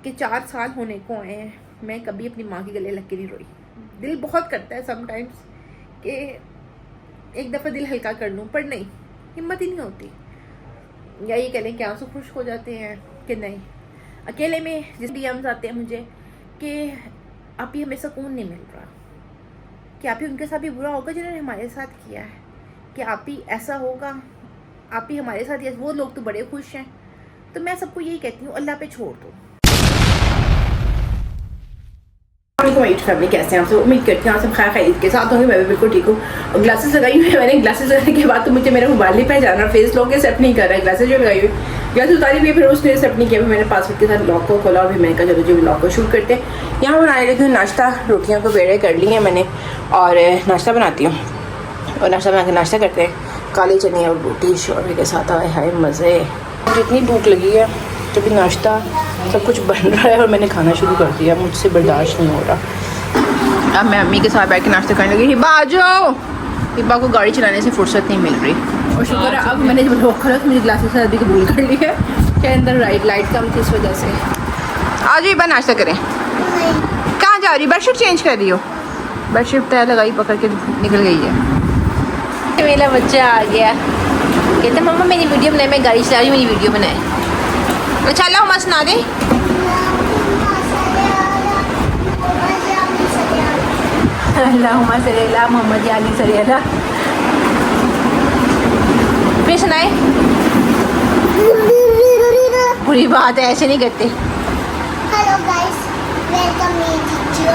कि 4 साल होने को आए हैं, मैं कभी अपनी माँ के गले लग के नहीं रोई। दिल बहुत करता है समटाइम्स कि एक दफ़ा दिल हल्का कर लूँ, पर नहीं, हिम्मत ही नहीं होती। या ये कह लें कि आंसू खुश्क हो जाते हैं कि नहीं। अकेले में जिस DMs आते हैं मुझे कि आप ही हमें सुकून नहीं मिल रहा, कि आप ही उनके साथ भी बुरा होगा जिन्होंने हमारे साथ किया है, कि आप ही ऐसा होगा, आप ही हमारे साथ, वो लोग तो बड़े खुश हैं। तो मैं सबको यही कहती हूँ, अल्लाह पे छोड़ दो। फैमिली कैसे हैं आप सब? उम्मीद करती हूँ आप सब खैर खैरियत के साथ होंगे। मैं भी बिल्कुल ठीक हूँ। और ग्लासेस लगाई हुई है मैंने। ग्लासेस लगाने के बाद तो मुझे मेरा मोबाइल नहीं पहचाना, फेस लॉक सेट नहीं कर रहा है। ग्लासेस जो लगाई हुई, ग्लासेस उतारी हुई, फिर उसने सेट नहीं किया। मैंने पासवर्ड के साथ लॉक को खोला और फिर मैंने कहा चलो जो लॉक को शूट करते हैं। यहाँ बनाने लगी हूँ नाश्ता। रोटियाँ को बेड़े कर ली हैं मैंने और नाश्ता बनाती हूँ। और नाश्ता बना के नाश्ता करते हैं, काले चने और रोटी शोरबे के साथ। आए हाय मज़े, जितनी भूख लगी है तभी नाश्ता सब कुछ बन रहा है और मैंने खाना शुरू कर दिया। मुझसे बर्दाश्त नहीं हो रहा। अब मैं अम्मी के साथ बैठ के नाश्ता करने लगी। हिबा आ जाओ। हिबा को गाड़ी चलाने से फुर्सत नहीं मिल रही और शुक्र है अब मैंने जब लॉक खोला तो मुझे ग्लासेस अभी कबूल कर ली है कि अंदर लाइट कम थी, इस वजह से। आज हिबा नाश्ता करें। कहाँ जा रही? बेडशीट चेंज कर रही हो? बेडशीट तय लगाई, पकड़ के निकल गई है। मेरा बच्चा आ गया, कहते मम्मा मेरी वीडियो बनाए, मैं गाड़ी चला रही हूँ, मेरी वीडियो बनाए। अच्छा अल्लाह हुम्मा सुना दे। अल्लाहुम्मा सल्ली अला मोहम्मद अली सल्लल्लाहु अलैहि वसल्लम। फिर सुनाए। बुरी बात है, ऐसे नहीं करते। हेलो गाइस, वेलकम मी वीडियो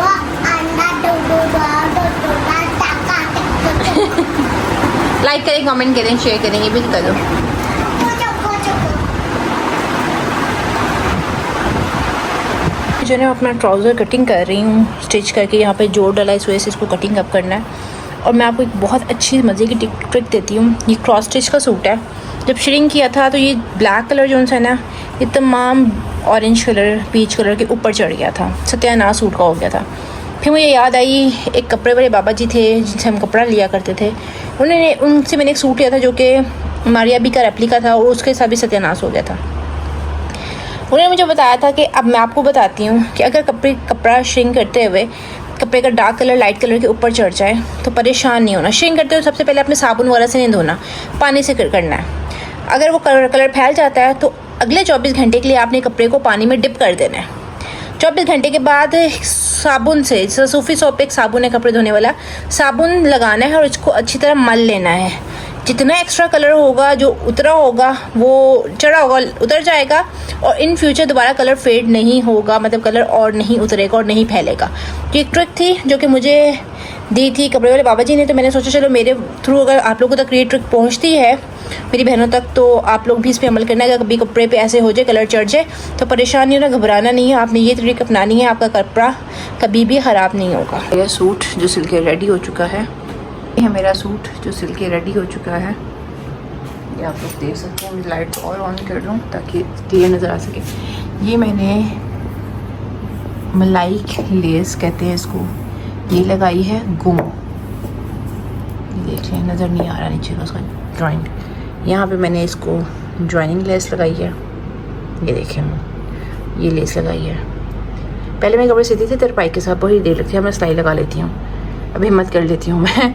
अंडा लाइक करें, कमेंट करें, शेयर करें, ये भी कर दो। जो है अपना ट्राउज़र कटिंग कर रही हूँ, स्टिच करके यहाँ पे जोड़ डाला, इस वजह से इसको कटिंग अप करना है। और मैं आपको एक बहुत अच्छी मज़े की ट्रिक देती हूँ। ये क्रॉस स्टिच का सूट है। जब श्रिंक किया था तो ये ब्लैक कलर जो है ना, ये तमाम ऑरेंज कलर, पीच कलर के ऊपर चढ़ गया था, सत्यानाश सूट का हो गया था। फिर मुझे याद आई, एक कपड़े वाले बाबा जी थे जिनसे हम कपड़ा लिया करते थे, उनसे मैंने एक सूट लिया था जो कि मारिया बी का रेप्लिका था और उसके साथ भी सत्यानाश हो गया था। उन्होंने मुझे बताया था कि अब मैं आपको बताती हूँ कि अगर कपड़ा श्रिंक करते हुए कपड़े का डार्क कलर लाइट कलर के ऊपर चढ़ जाए तो परेशान नहीं होना। श्रिंक करते हुए सबसे पहले अपने साबुन वगैरह से नहीं धोना, पानी से करना है। अगर वो कलर फैल जाता है तो अगले 24 घंटे के लिए आपने कपड़े को पानी में डिप कर देना है। 24 घंटे के बाद साबुन से, सूफी सोप एक साबुन है कपड़े धोने वाला, साबुन लगाना है और इसको अच्छी तरह मल लेना है। जितना एक्स्ट्रा कलर होगा, जो उतरा होगा, वो चढ़ा होगा, उतर जाएगा और इन फ्यूचर दोबारा कलर फेड नहीं होगा, मतलब कलर और नहीं उतरेगा और नहीं फैलेगा। तो एक ट्रिक थी जो कि मुझे दी थी कपड़े वाले बाबा जी ने, तो मैंने सोचा चलो मेरे थ्रू अगर आप लोगों तक ये ट्रिक पहुंचती है, मेरी बहनों तक, तो आप लोग भी इस पर अमल करना है। अगर कभी कपड़े पे ऐसे हो जाए, कलर चढ़ जाए, तो परेशान नहीं होना, घबराना नहीं है। आपने ये ट्रिक अपनानी है, आपका कपड़ा कभी भी ख़राब नहीं होगा। यह सूट जो सिल के रेडी हो चुका है, ये है मेरा सूट जो सिल के रेडी हो चुका है। ये आप लोग देख सकते हैं। मैं लाइट और ऑन कर लूँ ताकि क्लियर नज़र आ सके। ये मैंने मलाई लेस कहते हैं इसको, ये लगाई है गुम। देख लें, नज़र नहीं आ रहा नीचे का उसका जॉइंट। यहाँ पे मैंने इसको जॉइनिंग लेस लगाई है, ये देखें, ये लेस लगाई है। पहले मैं कपड़े सीती थी तरपाई के साथ, बहुत देर लगती है, मैं सिलाई लगा लेती हूँ, अभी हिम्मत कर लेती हूँ मैं।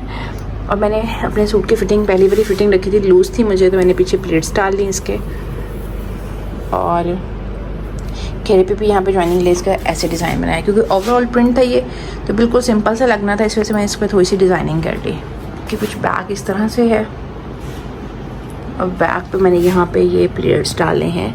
और मैंने अपने सूट की फ़िटिंग पहली बारी फ़िटिंग रखी थी, लूज़ थी मुझे, तो मैंने पीछे प्लेट्स डाल ली इसके और घेरे पे भी यहाँ पे जॉइनिंग लेस का ऐसे डिज़ाइन बनाया, क्योंकि ओवरऑल प्रिंट था ये, तो बिल्कुल सिंपल सा लगना था, इस वजह से मैं इस पर थोड़ी सी डिज़ाइनिंग कर ली। कि कुछ बैक इस तरह से है और बैक पे मैंने यहाँ पे ये प्लेट्स डाले हैं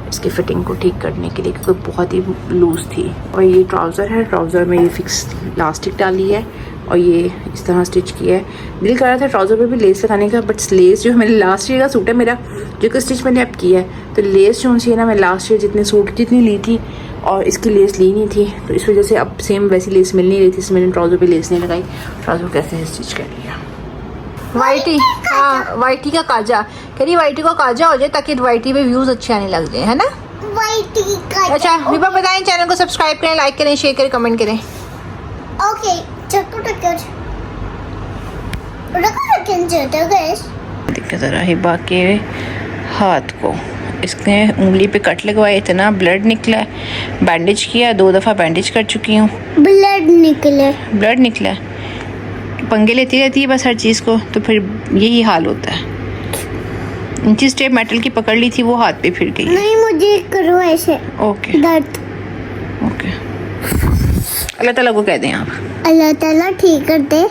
इसकी फ़िटिंग को ठीक करने के लिए, क्योंकि बहुत ही लूज़ थी। और ये ट्राउज़र है, ट्राउज़र में ये फिक्स इलास्टिक डाली है और ये इस तरह स्टिच किया है। दिल कर रहा था ट्राउज़र पे भी लेस लगाने का, बट लेस जो है मैंने लास्ट ईयर का सूट है मेरा, जो कि स्टिच मैंने अब किया है, तो लेस जो सी है ना, मैं लास्ट ईयर जितने सूट जितनी ली थी और इसकी लेस ली नहीं थी, तो इस वजह से अब सेम वैसी लेस मिल नहीं रही थी, इसमें मैंने ट्राउज़र पे लेस नहीं लगाई, ट्राउज़र कैसे स्टिच कर लिया। वाइटी, हाँ वाइटी का काजा, कह रही वाइटी का काजा हो जाए ताकि वाइटी पे व्यूज़ अच्छे आने लग जाए, है ना। वाइटी का अच्छा विभा बताएं, चैनल को सब्सक्राइब करें, लाइक करें, शेयर करें, कमेंट करें। ओके देखिए ज़रा हिबा के हाथ को इसने उंगली पे कट लगवाया, इतना ब्लड निकला है, बैंडेज किया, 2 दफ़ा बैंडेज कर चुकी हूँ। ब्लड निकला है। पंगे लेती रहती है बस हर चीज़ को, तो फिर यही हाल होता है। जिस टेप मेटल की पकड़ ली थी वो हाथ पे फिर गई। नहीं, मुझे करो ऐसे। ओके दर्द। ओके, अल्लाह ताला को कह दें आप, अल्लाह ताला ठीक कर दे।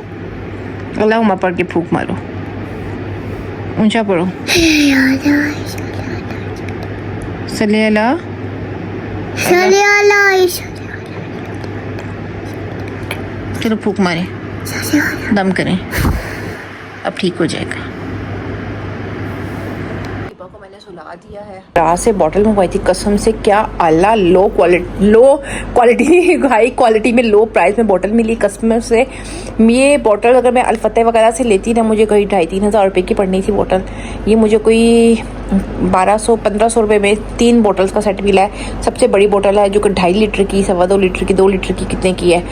अल्लाहुम्मा पढ़ के फूंक मारो, ऊंचा पढ़ो। सल्ले अला चलो फूंक मारें, दम करें, अब ठीक हो जाएगा। को मैंने सुला दिया है। रात से बॉटल मंगवाई थी, कसम से क्या आला लो क्वालिटी हाई क्वालिटी में लो प्राइस में बॉटल मिली कस्टमर से। ये बॉटल अगर मैं अल-फतेह वगैरह से लेती ना, मुझे कहीं 2,500-3 हज़ार रुपये की पड़नी थी बॉटल। ये मुझे कोई 1200-1500 रुपये में 3 बॉटल्स का सेट मिला है। सबसे बड़ी बॉटल है जो कि 2.5 लीटर की, 2.25 लीटर की, 2 लीटर की कितने की है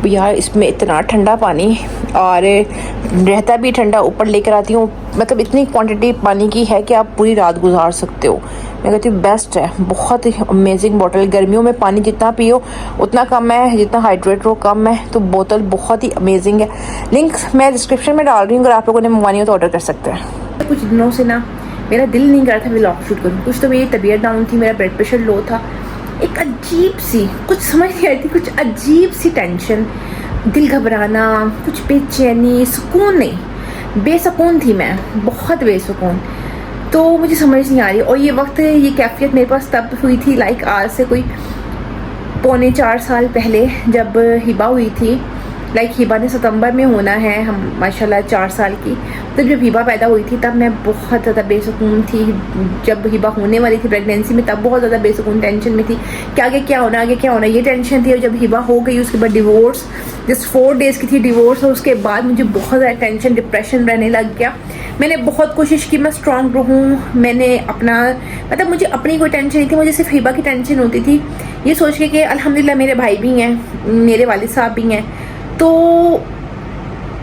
यार। इसमें इतना ठंडा पानी और रहता भी ठंडा, ऊपर लेकर आती हूँ, मतलब इतनी क्वांटिटी पानी की है कि आप पूरी रात गुजार सकते हो। मैं कहती हूँ बेस्ट है, बहुत ही अमेजिंग बॉटल। गर्मियों में पानी जितना पियो उतना कम है, जितना हाइड्रेट हो कम है, तो बोतल बहुत ही अमेजिंग है। लिंक मैं डिस्क्रिप्शन में डाल रही हूँ, अगर आप लोगों ने मंगवानी हो तो ऑर्डर कर सकते हैं। कुछ दिनों से ना मेरा दिल नहीं कर रहा था व्लॉग शूट करूँ। कुछ तो मेरी तबीयत डाउन थी, मेरा ब्लड प्रेशर लो था, एक अजीब सी, कुछ समझ नहीं आई थी, कुछ अजीब सी टेंशन, दिल घबराना, कुछ बेचैनी, सुकून नहीं, बेसुकून थी मैं, बहुत बेसुकून। तो मुझे समझ नहीं आ रही। और ये कैफियत मेरे पास तब हुई थी, लाइक आज से कोई 3.25-4 साल पहले, जब हिबा हुई थी। लाइक हिबा ने सितंबर में होना है, हम माशाल्लाह 4 साल की। तो जब हिबा पैदा हुई थी तब मैं बहुत ज़्यादा बेसुकून थी। जब हिबा होने वाली थी प्रेगनेंसी में, तब बहुत ज़्यादा बेसुकून, टेंशन में थी कि आगे क्या होना, ये टेंशन थी। और जब हिबा हो गई उसके बाद डिवोर्स, जस्ट 4 डेज़ की थी डिवोर्स, और उसके बाद मुझे बहुत ज़्यादा टेंशन, डिप्रेशन रहने लग गया। मैंने बहुत कोशिश की मैं स्ट्रॉन्ग रहूँ, मैंने अपना, मतलब मुझे अपनी कोई टेंशन नहीं थी, मुझे सिर्फ हिबा की टेंशन होती थी, ये सोच के कि अल्हम्दुलिल्लाह मेरे भाई भी हैं, मेरे वालिद साहब भी हैं, तो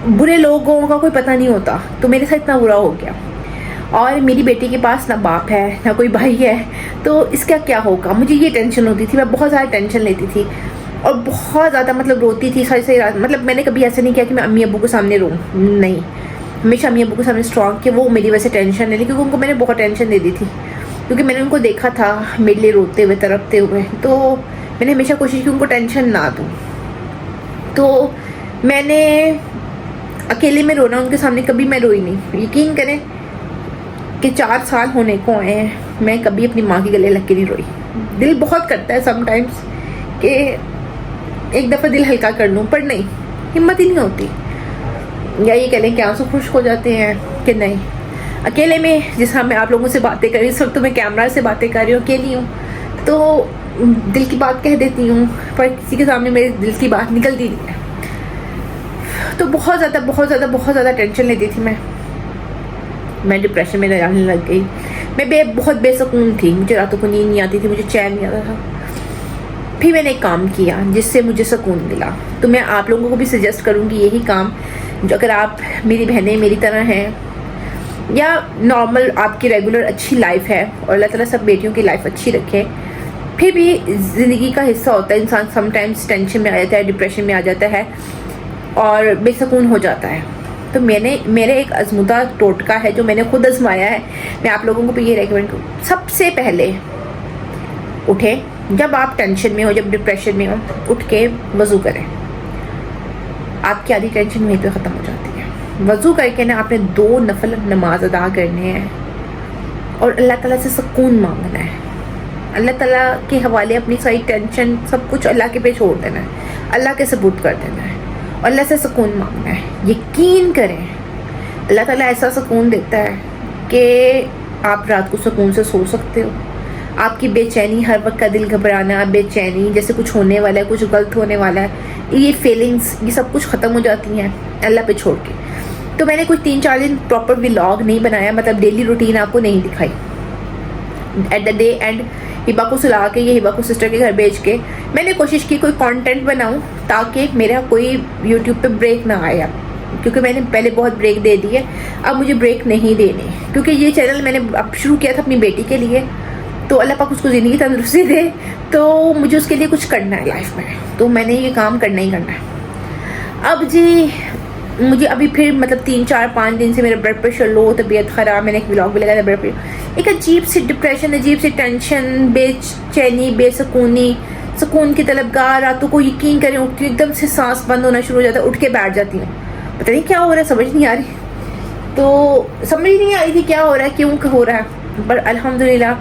बुरे लोगों का कोई पता नहीं होता, तो मेरे साथ इतना बुरा हो गया। और मेरी बेटी के पास ना बाप है ना कोई भाई है, तो इसका क्या होगा, मुझे ये टेंशन होती थी। मैं बहुत ज़्यादा टेंशन लेती थी और बहुत ज़्यादा, मतलब रोती थी सारी रात। मतलब मैंने कभी ऐसा नहीं किया कि मैं अम्मी अब्बू के सामने रोऊं, नहीं, हमेशा अम्मी अब्बू के सामने स्ट्रॉन्ग कि वो मेरी वजह से टेंशन ले ली, क्योंकि उनको मैंने बहुत टेंशन दे दी थी, क्योंकि मैंने उनको देखा था मेरे लिए रोते हुए, तड़पते हुए। तो मैंने हमेशा कोशिश की उनको टेंशन ना दूँ। तो मैंने अकेले में रोना उनके सामने कभी मैं रोई नहीं। यकीन करें कि 4 साल होने को आए हैं, मैं कभी अपनी माँ के गले लग के नहीं रोई। दिल बहुत करता है समटाइम्स कि एक दफ़ा दिल हल्का कर लूँ, पर नहीं, हिम्मत ही नहीं होती। या ये कह लें कि आंसू खुश्क हो जाते हैं कि नहीं। अकेले में, जिस मैं आप लोगों से बातें कर रही हूँ, सब तो मैं कैमरा से बातें कर रही हूँ, अकेली हूँ, तो दिल की बात कह देती हूँ, पर किसी के सामने मेरे दिल की बात निकलती नहीं है। तो बहुत ज़्यादा टेंशन लेती थी मैं डिप्रेशन में जाने लग गई। मैं बहुत बेसुकून थी, मुझे रातों को नींद नहीं आती थी, मुझे चैन नहीं आता था। फिर मैंने एक काम किया जिससे मुझे सुकून मिला, तो मैं आप लोगों को भी सजेस्ट करूँगी यही काम, जो अगर आप मेरी बहनें मेरी तरह हैं, या नॉर्मल आपकी रेगुलर अच्छी लाइफ है, और अल्लाह ताला सब बेटियों की लाइफ अच्छी रखे। फिर भी ज़िंदगी का हिस्सा होता है, इंसान समटाइम्स टेंशन में आ जाता है, डिप्रेशन में आ जाता है और बेसुकून हो जाता है। तो मेरे एक आजमुदा टोटका है जो मैंने खुद आजमाया है, मैं आप लोगों को भी ये रेकमेंड करूँ। सबसे पहले उठें, जब आप टेंशन में हो, जब डिप्रेशन में हो, उठ के वज़ू करें, आपकी आधी टेंशन वहीं पे ख़त्म हो जाती है। वज़ू करके ना आपने 2 नफल नमाज अदा करने हैं और अल्लाह ताला से सुकून मांगना है। अल्लाह ताला के हवाले अपनी सारी टेंशन सब कुछ अल्लाह के पे छोड़ देना है, अल्लाह के सबूत कर देना है, अल्लाह से सुकून मांगना है। यकीन करें अल्लाह ताला ऐसा सुकून देता है कि आप रात को सुकून से सो सकते हो। आपकी बेचैनी, हर वक्त का दिल घबराना, बेचैनी, जैसे कुछ होने वाला है, कुछ गलत होने वाला है, ये फीलिंग्स, ये सब कुछ ख़त्म हो जाती हैं अल्लाह पे छोड़ के। तो मैंने कुछ 3-4 दिन प्रॉपर व्लॉग नहीं बनाया, मतलब डेली रूटीन आपको नहीं दिखाई। At the day and Hiba को सुला के, ये हिबा को सिस्टर के घर भेज के मैंने कोशिश की कोई कंटेंट बनाऊं ताकि मेरा कोई यूट्यूब पे ब्रेक ना आए, क्योंकि मैंने पहले बहुत ब्रेक दे दी है, अब मुझे ब्रेक नहीं देने, क्योंकि ये चैनल मैंने अब शुरू किया था अपनी बेटी के लिए तो अल्लाह पाक उसको ज़िंदगी तंदुरुस्ती दे, तो मुझे उसके लिए कुछ करना है लाइफ में, तो मैंने ये काम करना ही करना है। अब जी मुझे अभी फिर मतलब 3-4-5 दिन से मेरा ब्लड प्रेशर लो, तबीयत ख़राब, मैंने एक व्लॉग भी लगाया था ब्लड प्रेशर, एक अजीब सी डिप्रेशन, अजीब सी टेंशन, बेचैनी, बेसकूनी, सुकून की तलबगार। रातों को यकीन करें उठती हूँ एकदम से सांस बंद होना शुरू हो जाता है, उठ के बैठ जाती हूँ, पता नहीं क्या हो रहा है, समझ नहीं आ रही। तो समझ नहीं आ रही थी क्या हो रहा है, क्यों हो रहा है, पर अल्हम्दुलिल्लाह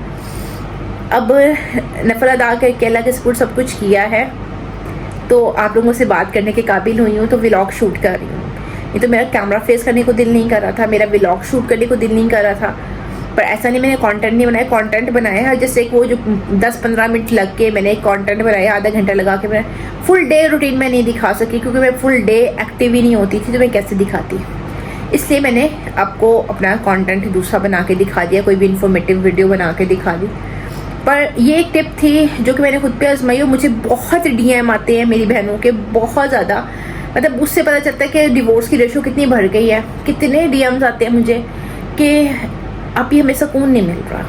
अब नफल अदा करके अल्लाह के सपोर्ट सब कुछ किया है, तो आप लोगों से बात करने के काबिल हुई हूँ, तो व्लॉग शूट कर रही हूँ। ये तो मेरा कैमरा फेस करने को दिल नहीं कर रहा था, मेरा व्लॉग शूट करने को दिल नहीं कर रहा था, पर ऐसा नहीं मैंने कंटेंट नहीं बनाया, कंटेंट बनाया है। जैसे वो जो 10-15 मिनट लग के मैंने एक कंटेंट बनाया, आधा घंटा लगा के मैंने फुल डे रूटीन में नहीं दिखा सकी, क्योंकि मैं फुल डे एक्टिव ही नहीं होती थी, तो मैं कैसे दिखाती, इसलिए मैंने आपको अपना कंटेंट दूसरा बना के दिखा दिया, कोई भी इंफॉर्मेटिव वीडियो बना के दिखा दी। पर ये एक टिप थी जो कि मैंने खुद पे आजमाई, और मुझे बहुत DM आते हैं मेरी बहनों के, बहुत ज़्यादा, मतलब उससे पता चलता है कि डिवोर्स की रेशो कितनी बढ़ गई है। कितने DMs आते हैं मुझे कि आप ही हमें सुकून नहीं मिल रहा,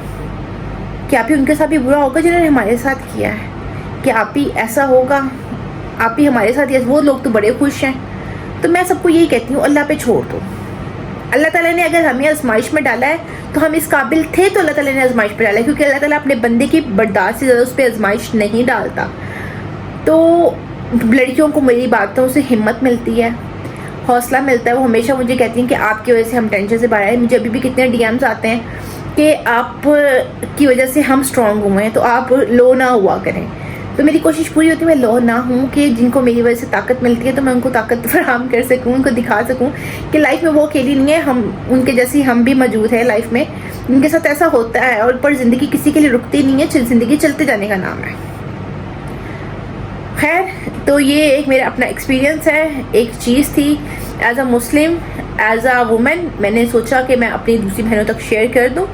कि आप ही उनके साथ भी बुरा होगा जिन्होंने हमारे साथ किया है, कि आप ही ऐसा होगा, आप ही हमारे साथ, वो लोग तो बड़े खुश हैं। तो मैं सबको यही कहती हूँ, अल्लाह पे छोड़ दो। अल्लाह ताला ने अगर हमें आजमाइश में डाला है तो हम इस काबिल थे, तो अल्लाह ताला ने आजमाइश पे डाला है, क्योंकि अल्लाह ताला अपने बंदे की बर्दाश्त से ज़्यादा उस पर आजमाइश नहीं डालता। तो लड़कियों को मेरी बातों से हिम्मत मिलती है, हौसला मिलता है। वो हमेशा मुझे कहती हैं कि आपकी वजह से हम टेंशन से बाहर आए। मुझे अभी भी कितने DMs आते हैं कि आप की वजह से हम स्ट्रॉन्ग हुए हैं, तो आप लो ना हुआ करें। तो मेरी कोशिश पूरी होती है मैं लो ना हूँ, कि जिनको मेरी वजह से ताकत मिलती है तो मैं उनको ताकत फराहम कर सकूँ, उनको दिखा सकूँ कि लाइफ में वो अकेली नहीं है, हम उनके जैसी हम भी मौजूद है लाइफ में, उनके साथ ऐसा होता है। और पर ज़िंदगी किसी के लिए रुकती नहीं है, ज़िंदगी चलते जाने का नाम है। खैर, तो ये एक मेरा अपना एक्सपीरियंस है, एक चीज़ थी as a Muslim, as a women, मैंने सोचा कि मैं अपनी दूसरी बहनों तक शेयर कर दूँ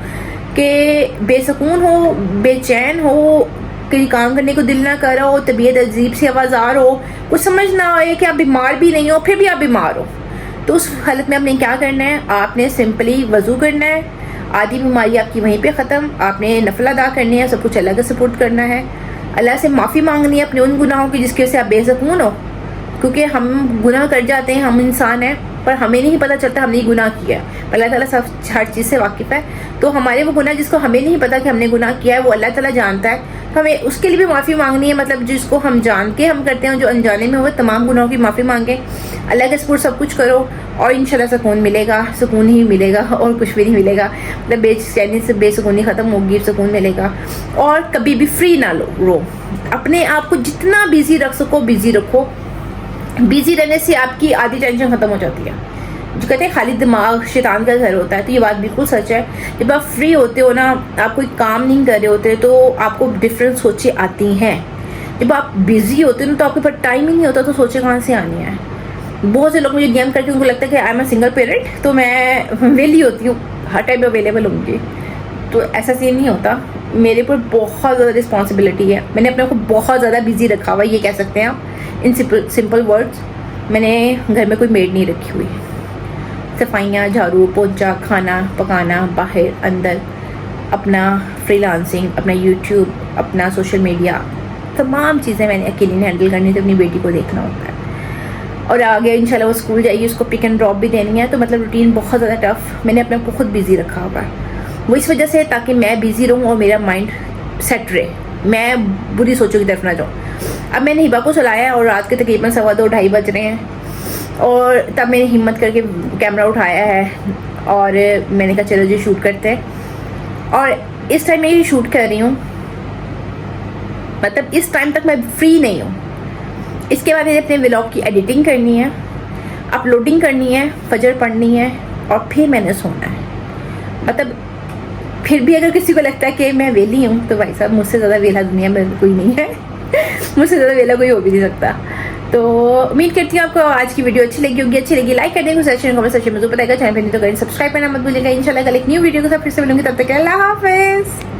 कि बेसकून हो, बेचैन हो, कहीं काम करने को दिल ना कर रहा हो, तबीयत अजीब सी आवाज़ार हो, कुछ समझ ना आए कि आप बीमार भी नहीं हो, फिर भी आप बीमार हो, तो उस हालत में आपने क्या करना है, आपने सिंपली वज़ू करना है, आधी बीमारी आपकी वहीं पे ख़त्म। आपने नफल अदा करनी है, सब कुछ अल्लाह का सपोर्ट करना है, अल्लाह से माफ़ी मांगनी है अपने उन गुनाहों की जिसकी वजह से आप बेसकून हो, क्योंकि हम गुनाह कर जाते हैं, हम इंसान हैं, पर हमें नहीं पता चलता हमने गुनाह किया है। अल्लाह ताला सब हर चीज़ से वाकिफ़ है, तो हमारे वो गुनाह जिसको हमें नहीं पता कि हमने गुनाह किया है, वो अल्लाह ताला जानता है, तो हमें उसके लिए भी माफ़ी मांगनी है। मतलब जिसको हम जान के हम करते हैं, जो अनजाने में हुए तमाम गुनाहों की माफ़ी मांगें, अल्लाह के सपोर्ट सब कुछ करो, और इंशाल्लाह सुकून मिलेगा, सुकून ही मिलेगा और कुछ भी नहीं मिलेगा। मतलब बेचैनी से बेसुकूनी ख़त्म होगी, सुकून मिलेगा। और कभी भी फ्री ना रो, अपने आप को जितना बिजी रख सको बिजी रखो। बिजी रहने से आपकी आधी टेंशन ख़त्म हो जाती है। जो कहते हैं खाली दिमाग शैतान का घर होता है, तो ये बात बिल्कुल सच है। जब आप फ्री होते हो ना, आप कोई काम नहीं कर रहे होते, तो आपको डिफरेंट सोचें आती हैं। जब आप बिजी होते हो ना, तो आपके पास टाइम ही नहीं होता, तो सोचें कहाँ से आनी है। बहुत से लोग मुझे DM करके उनको लगता है कि I am a single parent, तो मैं वेली होती हूँ, हर टाइम अवेलेबल होंगी, तो ऐसा सीन नहीं होता। मेरे पर बहुत ज़्यादा रिस्पॉन्सिबिलिटी है, मैंने अपने को बहुत ज़्यादा बिजी रखा हुआ, ये कह सकते हैं आप इन सिंपल वर्ड्स। मैंने घर में कोई मेड नहीं रखी हुई, सफाइयाँ, झाड़ू पोंछा, खाना पकाना, बाहर अंदर, अपना फ्रीलांसिंग, अपना यूट्यूब, अपना सोशल मीडिया, तमाम चीज़ें मैंने अकेली ने हैंडल करनी, तो अपनी बेटी को देखना होता है। और आगे इंशाल्लाह वो स्कूल जाएगी, उसको पिक एंड ड्रॉप भी देनी है, तो मतलब रूटीन बहुत ज़्यादा टफ। मैंने अपने को खुद बिज़ी रखा हुआ है, वो इस वजह से ताकि मैं बिज़ी रहूँ और मेरा माइंड सेट रहे, मैं बुरी सोचों की तरफ ना जाऊँ। अब मैंने हिबा को चलाया और रात के तकरीबन 2:15-2:30 बज रहे हैं, और तब मैंने हिम्मत करके कैमरा उठाया है और मैंने कहा चलो जी शूट करते हैं। और इस टाइम मैं ये शूट कर रही हूँ, मतलब इस टाइम तक मैं फ्री नहीं हूँ। इसके बाद मैंने अपने व्लॉग की एडिटिंग करनी है, अपलोडिंग करनी है, फजर पढ़नी है, और फिर मैंने सोना है। मतलब फिर भी अगर किसी को लगता है कि मैं वेली हूँ, तो भाई साहब मुझसे ज़्यादा वेला दुनिया में कोई नहीं है मुझसे ज़्यादा वेला कोई हो भी नहीं सकता। तो उम्मीद करती हूँ आपको आज की वीडियो अच्छी लगी होगी। अच्छी लगी लाइक कर देंगे, सेक्शन कमेंट सेक्शन में जो बताएगा, चैनल पर नहीं तो करें सब्सक्राइब करना मत भूलिएगा। इंशाल्लाह कल एक न्यू वीडियो के साथ फिर से मिलूंगी, तब तक अल्लाह हाफिज़।